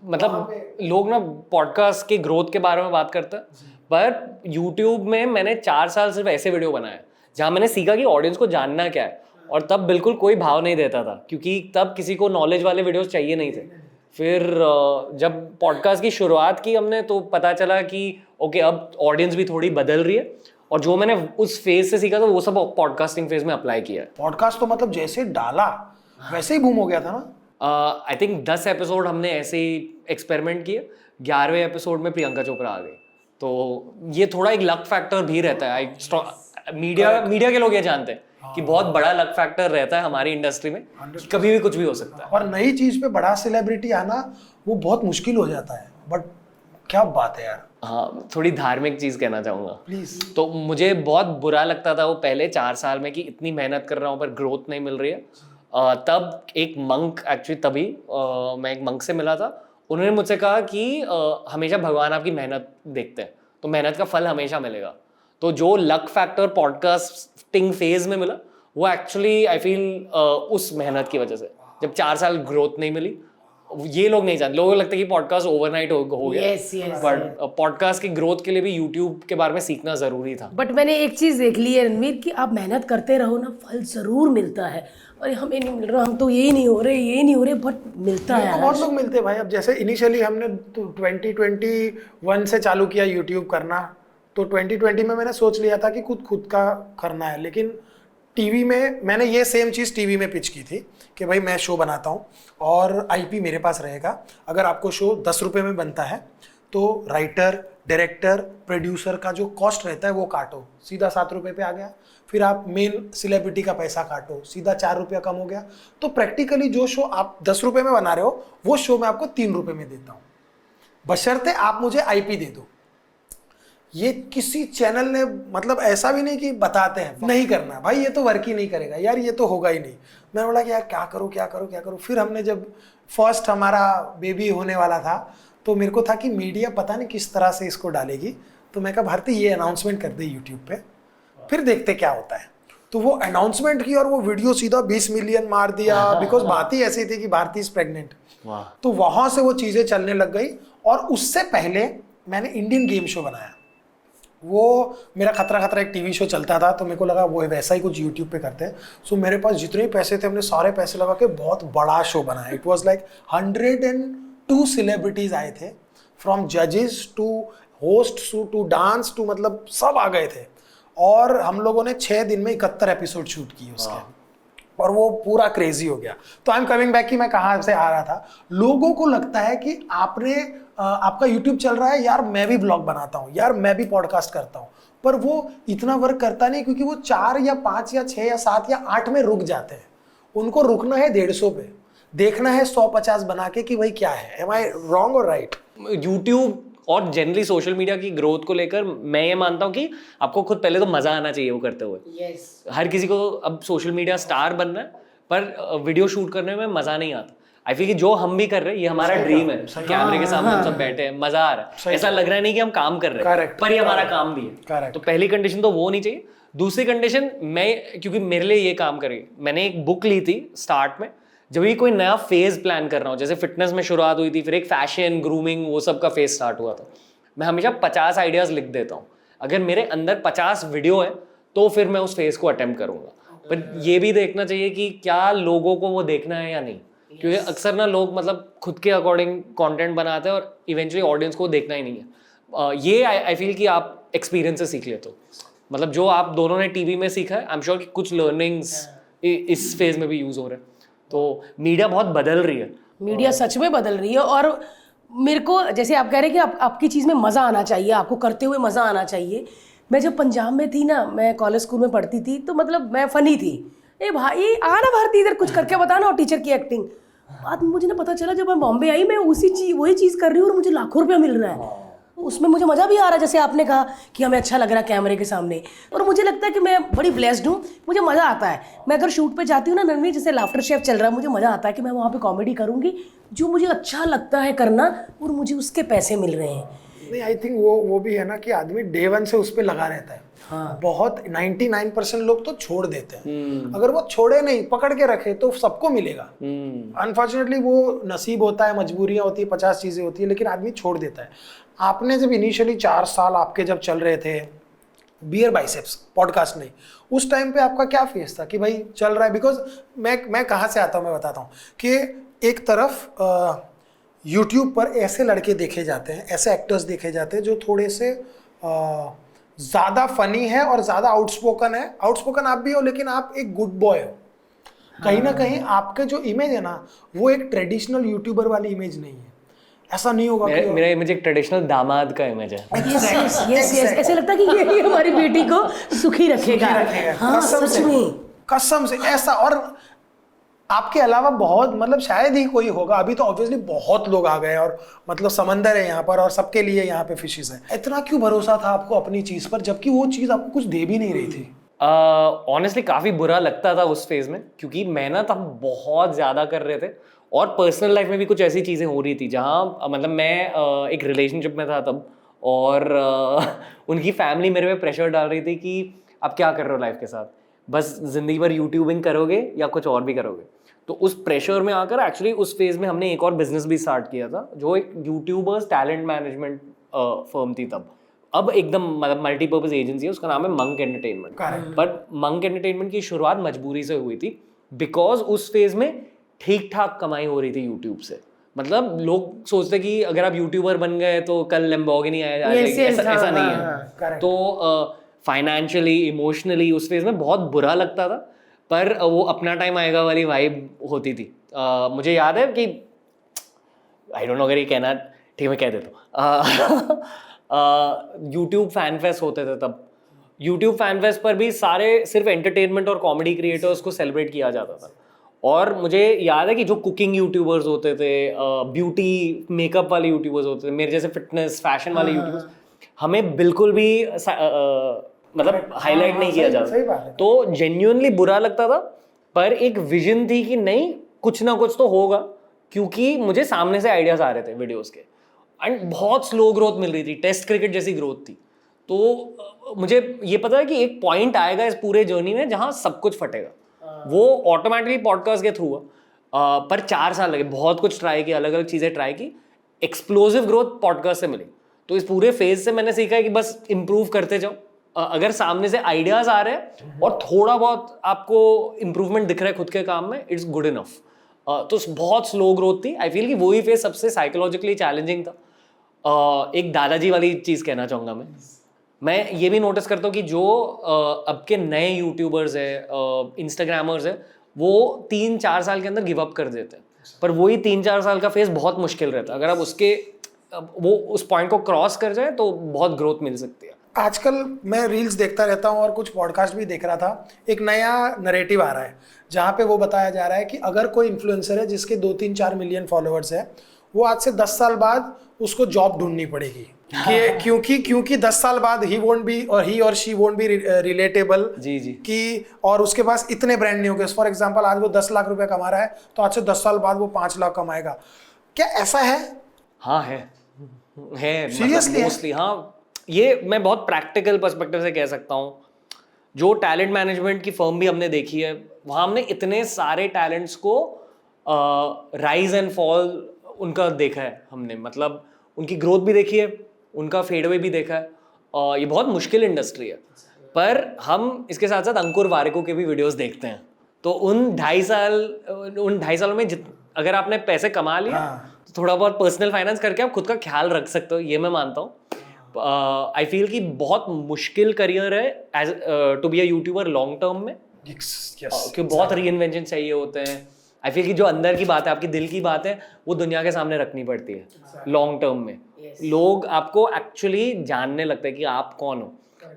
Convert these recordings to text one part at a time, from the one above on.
मतलब लोग ना पॉडकास्ट के ग्रोथ के बारे में बात करते हैं, पर यूट्यूब में मैंने 4 साल सिर्फ ऐसे वीडियो बनाए जहाँ मैंने सीखा कि ऑडियंस को जानना क्या है, और तब बिल्कुल कोई भाव नहीं देता था क्योंकि तब किसी को नॉलेज वाले वीडियोस चाहिए नहीं थे। फिर जब पॉडकास्ट की शुरुआत की हमने तो पता चला कि ओके अब ऑडियंस भी थोड़ी बदल रही है, और जो मैंने उस फेज से सीखा था वो सब पॉडकास्टिंग फेज में अप्लाई किया है। पॉडकास्ट तो मतलब जैसे डाला वैसे ही बूम हो गया था ना। आई थिंक 10 एपिसोड हमने ऐसे ही एक्सपेरिमेंट किए, 11वें एपिसोड में प्रियंका चोपड़ा आ गई, तो ये थोड़ा एक लक फैक्टर भी रहता है। मीडिया के लोग ये जानते हैं कि बहुत बड़ा लक फैक्टर रहता है हमारी इंडस्ट्री में, कभी भी कुछ भी हो सकता है। और नई चीज पे बड़ा सेलिब्रिटी आना वो बहुत मुश्किल हो जाता है, बट क्या बात है यार। हाँ, थोड़ी धार्मिक चीज कहना चाहूंगा प्लीज। तो मुझे बहुत बुरा लगता था वो पहले 4 साल में कि इतनी मेहनत कर रहा हूँ पर ग्रोथ नहीं मिल रही है। तब एक मंक, एक्चुअली तभी मैं एक मंक से मिला था, उन्होंने मुझसे कहा कि हमेशा भगवान आपकी मेहनत देखते हैं, तो मेहनत का फल हमेशा मिलेगा। तो जो लक फैक्टर पॉडकास्टिंग फेज में मिला वो एक्चुअली आई फील उस मेहनत की वजह से, जब 4 साल ग्रोथ नहीं मिली। ये लोग नहीं जानते, लोगों को लगता है कि पॉडकास्ट ओवरनाइट हो गया, बट पॉडकास्ट की ग्रोथ के लिए भी यूट्यूब के बारे में सीखना जरूरी था। बट मैंने एक चीज देख ली है रणवीर कि आप मेहनत करते रहो ना, फल जरूर मिलता है। और हमें नहीं मिल रहा, हम तो ये नहीं हो रहे, बट मिलता है। बहुत लोग मिलते हैं भाई। अब जैसे इनिशियली हमने 2021 से चालू किया यूट्यूब करना, तो 2020 में मैंने सोच लिया था कि खुद का करना है, लेकिन टीवी में मैंने ये सेम चीज़ टीवी में पिच की थी कि भाई मैं शो बनाता हूँ और आईपी मेरे पास रहेगा। अगर आपको शो 10 रुपये में बनता है तो राइटर, डायरेक्टर, प्रोड्यूसर का जो कॉस्ट रहता है वो काटो, सीधा 7 रुपये पे आ गया। फिर आप मेन सेलिब्रिटी का पैसा काटो, सीधा 4 रुपया कम हो गया। तो प्रैक्टिकली जो शो आप 10 रुपये में बना रहे हो वो शो मैं आपको 3 रुपये में देता हूँ, बशर्ते आप मुझे आईपी दे दो। ये किसी चैनल ने मतलब ऐसा भी नहीं कि बताते हैं नहीं करना, भाई ये तो वर्क ही नहीं करेगा यार, ये तो होगा ही नहीं। मैंने बोला कि यार क्या करूँ। फिर हमने जब फर्स्ट हमारा बेबी होने वाला था तो मेरे को था कि मीडिया पता नहीं किस तरह से इसको डालेगी, तो मैं कहा भारती ये अनाउंसमेंट कर दे यूट्यूब पे, फिर देखते क्या होता है। तो वो अनाउंसमेंट की और वो वीडियो सीधा 20 मिलियन मार दिया, बिकॉज बात ही ऐसी थी कि भारती इज प्रेग्नेंट। तो वहां से वो चीजें चलने लग गई। और उससे पहले मैंने इंडियन गेम शो बनाया, वो मेरा खतरा एक टीवी शो चलता था, तो मेरे को लगा वो वैसा ही कुछ यूट्यूब पे करते हैं। सो मेरे पास जितने पैसे थे हमने सारे पैसे लगा के बहुत बड़ा शो बनाया। इट वाज लाइक 102 सेलिब्रिटीज आए थे, फ्रॉम जजेस to host to dance to, मतलब सब आ गए थे। और हम लोगों ने 6 दिन में 71 एपिसोड शूट किए उसके, और वो पूरा क्रेजी हो गया। तो आई एम कमिंग बैक कि मैं कहाँ से आ रहा था। लोगों को लगता है कि आपका यूट्यूब चल रहा है यार, मैं भी ब्लॉग बनाता हूँ यार, मैं भी पॉडकास्ट करता हूँ, पर वो इतना वर्क करता नहीं, क्योंकि वो 4 या 5 या 6 या 7 या 8 में रुक जाते हैं। उनको रुकना है 150 पे, देखना है 150 बना के कि भाई क्या है। एम आई रॉन्ग और राइट? यूट्यूब और जनरली सोशल मीडिया की ग्रोथ को लेकर मैं ये मानता हूँ कि आपको खुद पहले तो मजा आना चाहिए वो करते हुए। हर किसी को अब सोशल मीडिया स्टार बनना है, पर वीडियो शूट करने में मजा नहीं आता। आई फील कि जो हम भी कर रहे हैं ये हमारा ड्रीम है, कैमरे के सामने हम सब बैठे हैं, मजा आ रहा है, ऐसा लग रहा नहीं कि हम काम कर रहे हैं, पर ये हमारा काम भी है। तो पहली कंडीशन तो वो होनी चाहिए। दूसरी कंडीशन, मैं क्योंकि मेरे लिए ये काम करेगी, मैंने एक बुक ली थी स्टार्ट में, जब भी कोई नया फेज प्लान कर रहा हूँ, जैसे फिटनेस में शुरुआत हुई थी, फिर एक फैशन, ग्रूमिंग, वो सब का फेज स्टार्ट हुआ था, मैं हमेशा 50 आइडियाज लिख देता हूँ। अगर मेरे अंदर 50 वीडियो है तो फिर मैं उस फेज को अटेम्प्ट करूंगा। पर ये भी देखना चाहिए कि क्या लोगों को वो देखना है या नहीं, क्योंकि अक्सर ना लोग मतलब खुद के अकॉर्डिंग कंटेंट बनाते हैं और इवेंचुअली ऑडियंस को देखना ही नहीं है। ये आई फील कि आप एक्सपीरियंस से सीख लेते हो, मतलब जो आप दोनों ने टीवी में सीखा है, आई एम श्योर कि कुछ लर्निंग्स इस फेज में भी यूज हो रहे हैं। तो मीडिया बहुत बदल रही है, मीडिया सच में बदल रही है। और मेरे को जैसे आप कह रहे हैं कि आपकी चीज़ में मज़ा आना चाहिए, आपको करते हुए मज़ा आना चाहिए। मैं जब पंजाब में थी ना, मैं कॉलेज स्कूल में पढ़ती थी, तो मतलब मैं फ़नी थी, ए भाई आ ना भारती इधर कुछ करके बताना, और टीचर की एक्टिंग। बाद में मुझे ना पता चला, जब मैं बॉम्बे आई, मैं वही चीज़ कर रही हूँ और मुझे लाखों रुपया मिल रहा है। उसमें मुझे मज़ा भी आ रहा है, जैसे आपने कहा कि हमें अच्छा लग रहा है कैमरे के सामने। और मुझे लगता है कि मैं बड़ी ब्लेस्ड हूँ, मुझे मज़ा आता है। मैं अगर शूट पे जाती हूँ ना रणवीर, जैसे लाफ्टर शेफ चल रहा है, मुझे मज़ा आता है कि मैं वहाँ पे कॉमेडी करूँगी, जो मुझे अच्छा लगता है करना, और मुझे उसके पैसे मिल रहे हैं। नहीं, आई थिंक वो भी है ना कि आदमी डे वन से उस पे लगा रहता है। हाँ। बहुत 99% लोग तो छोड़ देते हैं। अगर वो छोड़े नहीं, पकड़ के रखे तो सबको मिलेगा। अनफॉर्चुनेटली वो नसीब होता है, मजबूरियां होती है, 50 चीजें होती है, लेकिन आदमी छोड़ देता है। आपने जब इनिशियली 4 साल आपके जब चल रहे थे बियर बाइसेप्स पॉडकास्ट नहीं, उस टाइम पे आपका क्या फेस था कि भाई चल रहा है? बिकॉज मैं कहाँ से आता हूँ, मैं बताता हूँ कि एक तरफ यूट्यूब पर ऐसे लड़के देखे जाते हैं, ऐसे एक्टर्स देखे जाते हैं जो थोड़े से ज़्यादा फनी है और ज़्यादा आउटस्पोकन है। आउटस्पोकन आप भी हो, लेकिन आप एक गुड बॉय हो। कहीं ना कहीं आपके जो इमेज है ना, वो एक ट्रेडिशनल यूट्यूबर वाली इमेज नहीं है। ऐसा नहीं होगा कि मेरा इमेज एक ट्रेडिशनल दामाद का इमेज है। यस ऐसे लगता है कि यही हमारी बेटी को सुखी रखेगा। हाँ, सच में कसम से ऐसा। और आपके अलावा बहुत, मतलब शायद ही कोई होगा, अभी तो ऑब्वियसली बहुत लोग आ गए और मतलब समंदर है यहाँ पर और सबके लिए यहाँ पे फिशेस है। इतना क्यों भरोसा था आपको अपनी चीज पर, जबकि वो चीज आपको कुछ दे भी नहीं रही थी? ऑनेस्टली काफ़ी बुरा लगता था उस फेज में, क्योंकि मेहनत हम बहुत ज़्यादा कर रहे थे और पर्सनल लाइफ में भी कुछ ऐसी चीज़ें हो रही थी जहाँ मतलब मैं एक रिलेशनशिप में था तब, और उनकी फैमिली मेरे पे प्रेशर डाल रही थी कि आप क्या कर रहे हो लाइफ के साथ, बस ज़िंदगी भर यूट्यूबिंग करोगे या कुछ और भी करोगे। तो उस प्रेशर में आकर एक्चुअली उस फेज में हमने एक और बिजनेस भी स्टार्ट किया था, जो एक यूट्यूबर्स टैलेंट मैनेजमेंट फर्म थी तब। अब एकदम मतलब मल्टीपर्पज एजेंसी है, उसका नाम है monk entertainment. But monk entertainment की शुरुआत मजबूरी से हुई थी, बिकॉज उस फेज में ठीक ठाक कमाई हो रही थी यूट्यूब से। मतलब लोग सोचते कि अगर आप यूट्यूबर बन गए तो कल लैम्बोर्गिनी आया जाएगा, ऐसा नहीं है। तो फाइनेंशियली, इमोशनली उस फेज में बहुत बुरा लगता था, पर वो अपना टाइम आएगा वाली वाइब होती थी। मुझे याद है कि आई डोंट नो अगर ये कहना ठीक, मैं कह देता हूँ। यूट्यूब फैन फेस्ट होते थे तब। यूट्यूब फैन फेस्ट पर भी सारे सिर्फ एंटरटेनमेंट और कॉमेडी क्रिएटर्स को सेलिब्रेट किया जाता था। और मुझे याद है कि जो कुकिंग यूट्यूबर्स होते थे, ब्यूटी मेकअप वाले यूट्यूबर्स होते थे, मेरे जैसे फिटनेस फैशन वाले यूट्यूबर्स, हमें बिल्कुल भी मतलब हाईलाइट नहीं किया जाता। तो जेन्युइनली बुरा लगता था, पर एक विजन थी कि नहीं कुछ ना कुछ तो होगा, क्योंकि मुझे सामने से आइडियाज आ रहे थे वीडियोस के, एंड बहुत स्लो ग्रोथ मिल रही थी, टेस्ट क्रिकेट जैसी ग्रोथ थी। तो मुझे ये पता है कि एक पॉइंट आएगा इस पूरे जर्नी में जहाँ सब कुछ फटेगा। वो ऑटोमेटिकली पॉडकास्ट के थ्रू हुआ, पर 4 साल लगे, बहुत कुछ ट्राई किया, अलग अलग चीज़ें ट्राई की, एक्सप्लोसिव ग्रोथ पॉडकास्ट से मिली। तो इस पूरे फेज से मैंने सीखा है कि बस इम्प्रूव करते जाओ। अगर सामने से आइडियाज आ रहे हैं और थोड़ा बहुत आपको इम्प्रूवमेंट दिख रहा है खुद के काम में, इट्स गुड इनफ। तो बहुत स्लो ग्रोथ थी। आई फील कि वही फेज सबसे साइकोलॉजिकली चैलेंजिंग था। एक दादाजी वाली चीज़ कहना चाहूँगा मैं ये भी नोटिस करता हूँ कि जो अब के नए यूट्यूबर्स है, इंस्टाग्रामर्स है, वो 3-4 साल के अंदर गिव अप कर देते हैं, पर वही 3-4 साल का फेज बहुत मुश्किल रहता है। अगर आप वो उस पॉइंट को क्रॉस कर जाए तो बहुत ग्रोथ मिल सकती है। आजकल मैं रील्स देखता रहता हूँ और कुछ पॉडकास्ट भी देख रहा था। एक नया नरेटिव आ रहा है जहाँ पे वो बताया जा रहा है कि अगर कोई इन्फ्लुएंसर है जिसके 2-3-4 मिलियन फॉलोअर्स है, वो आज से 10 साल बाद उसको जॉब ढूंढनी पड़ेगी। क्योंकि 10 साल बाद ही और शी वोंट बी रिलेटेबल जी कि, और उसके पास इतने ब्रांड नहीं होंगे। फॉर एग्जांपल आज वो 10 लाख रुपए कमा रहा है, तो आज से 10 साल बाद वो 5 लाख कमाएगा। क्या ऐसा है? हाँ है सीरियसली मोस्टली। हाँ, ये मैं बहुत प्रैक्टिकल पर्सपेक्टिव से कह सकता हूँ। जो टैलेंट मैनेजमेंट की फर्म भी हमने देखी है, वहाँ हमने इतने सारे टैलेंट्स को राइज एंड फॉल उनका देखा है हमने। मतलब उनकी ग्रोथ भी देखी है, उनका फेडअवे भी देखा है। ये बहुत मुश्किल इंडस्ट्री है, पर हम इसके साथ साथ अंकुर वारिको के भी वीडियोस देखते हैं। तो उन 2.5 सालों में अगर आपने पैसे कमा लिया, तो थोड़ा बहुत पर्सनल फाइनेंस करके आप खुद का ख्याल रख सकते हो, ये मैं मानता हूँ। आई फील कि बहुत मुश्किल करियर है as to be a YouTuber long term में, क्योंकि बहुत रीइन्वेंशन चाहिए होते हैं। आई फील कि जो अंदर की बात है, आपकी दिल की बात है, वो दुनिया के सामने रखनी पड़ती है लॉन्ग टर्म में। लोग आपको एक्चुअली जानने लगते हैं कि आप कौन हो,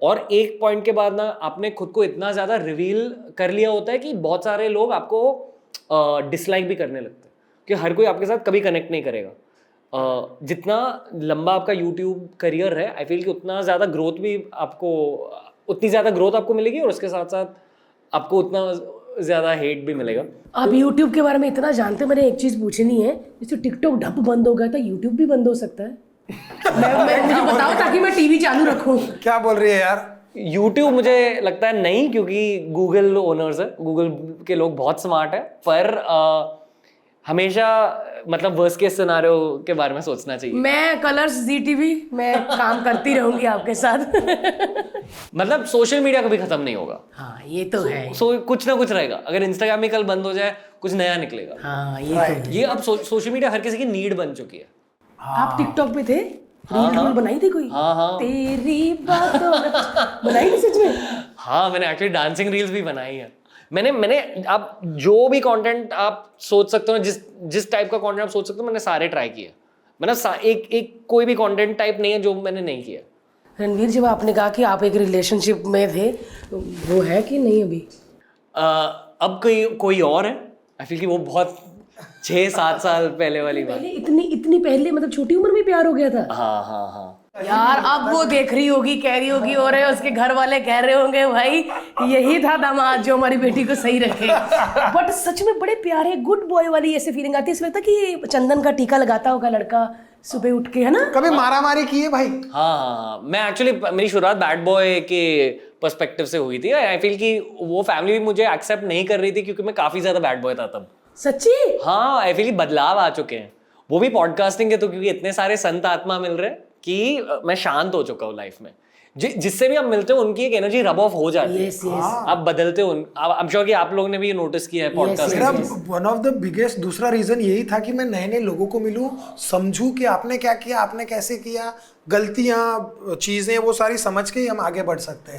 और एक पॉइंट के बाद ना आपने खुद को इतना ज़्यादा रिवील कर लिया होता है कि बहुत सारे लोग आपको डिसलाइक भी करने लगते हैं, कि हर कोई आपके साथ कभी कनेक्ट नहीं करेगा। जितना लंबा आपका यूट्यूब करियर है, आई फील कि उतना ज़्यादा ग्रोथ भी उतनी ज़्यादा ग्रोथ आपको मिलेगी, और उसके साथ साथ आपको उतना ज़्यादा हेट भी मिलेगा। आप यूट्यूब के बारे में इतना जानते हैं, मैंने एक चीज़ पूछनी है, जैसे टिकटॉक ढप बंद हो गया था, यूट्यूब भी बंद हो सकता है? मुझे बताओ ताकि मैं टीवी चालू रखूं। क्या बोल रही है यार? यूट्यूब मुझे लगता है नहीं, क्योंकि गूगल ओनर्स है, गूगल के लोग बहुत स्मार्ट है, पर हमेशा मतलब वर्स्ट केस सिनेरियो के बारे में सोचना चाहिए। मैं कलर्स ZTV मैं काम करती रहूंगी आपके साथ। मतलब सोशल मीडिया कभी खत्म नहीं होगा। हाँ ये तो है। कुछ ना कुछ रहेगा। अगर इंस्टाग्राम ही कल बंद हो जाए, कुछ नया निकलेगा। हाँ ये तो है। ये अब सोशल मीडिया हर किसी की नीड बन चुकी है। आप टिकटॉक पे थे? रील बनाई थी कोई? हाँ। तेरी बातों में बनाई थी सच में? हाँ, मैंने एक्चुअली डांसिंग रील्स भी बनाई है। मैंने आप जो भी कंटेंट आप सोच सकते हो, जिस टाइप का कंटेंट आप सोच सकते हो, मैंने सारे ट्राई किए। मतलब एक कोई भी कंटेंट टाइप नहीं है जो मैंने नहीं किया। रणवीर, जब आपने कहा कि आप एक रिलेशनशिप में थे, तो वो है कि नहीं अभी? अब कोई और है। आई फील कि वो बहुत 6-7 साल पहले वाली बात। पहले इतनी पहले, मतलब छोटी उम्र में प्यार हो गया था? हाँ। यार अब वो देख रही होगी, कह रही होगी, और उसके घर वाले कह रहे होंगे भाई यही था दामाद जो हमारी बेटी को सही रखे। बट सच में बड़े प्यारे गुड बॉय वाली ऐसे फीलिंग आती है, इसमें लगता कि चंदन का टीका लगाता होगा लड़का सुबह उठ के, है ना? कभी मारा मारी की है भाई? हाँ। मैं एक्चुअली मेरी शुरुआत बैड बॉय के पर्सपेक्टिव से हुई थी। आई फील कि वो फैमिली भी मुझे एक्सेप्ट नहीं कर रही थी, क्योंकि मैं काफी ज्यादा बैड बॉय था तब। सच्ची? हाँ, आई फील बदलाव आ चुके हैं, वो भी पॉडकास्टिंग के, तो क्योंकि इतने सारे संत आत्मा मिल रहे हैं कि मैं शांत हो चुका हूँ लाइफ में। जिससे भी आप मिलते हो उनकी एक एनर्जी रब ऑफ हो जाती है। आप बदलते हो। आई एम श्योर कि आप लोगों ने भी ये नोटिस किया है पॉडकास्ट। मेरा वन ऑफ द बिगेस्ट दूसरा रीजन यही था कि मैं नए नए लोगों को मिलूं, समझूं कि आपने क्या किया, आपने कैसे किया, गलतियां, चीजें, वो सारी समझ के ही हम आगे बढ़ सकते हैं।